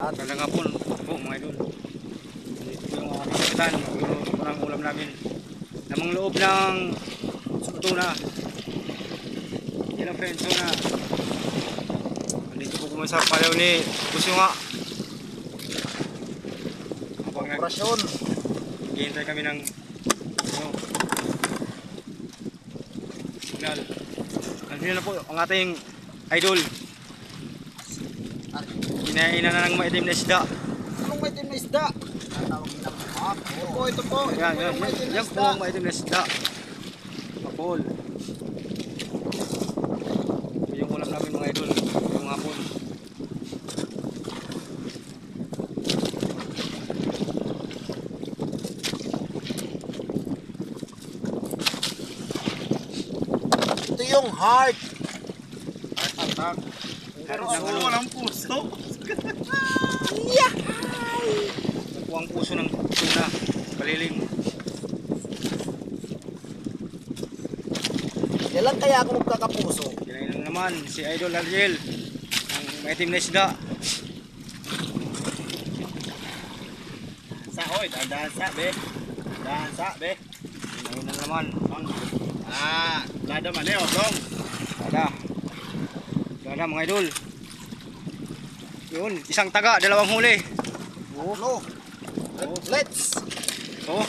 Talaga po mga idol. Ito yung aking kapitan. Magluluto po ng ulam namin. Namang loob ng tuna. Yan ang friend, tuna. Dito po kumain sa palaw ni Busyo nga. Habang operasyon. Hihintay kami ng signal. Nandito na po ang ating idol. Kinain na ng maitim na isda. Anong maitim na isda? Tatawag nilang mapol. Ito po. Yan po ang maitim na isda. Mapol. Ito yung ulam namin mga idol. Yung hapon. Ito yung heart. Heart attack. Pero walang puso. Yahay! Yan po ang puso ng tuna. Palilim. Kailan kaya ako magkakapuso? Kinain na naman si Idol Ariel. Ang maitim na isda. Sa oy, dansa be. Dansa be. Kinain na naman. Lada man eh, obrong. Gada mga idol. Yun, isang taga, dalawang huli. Let's. Oh.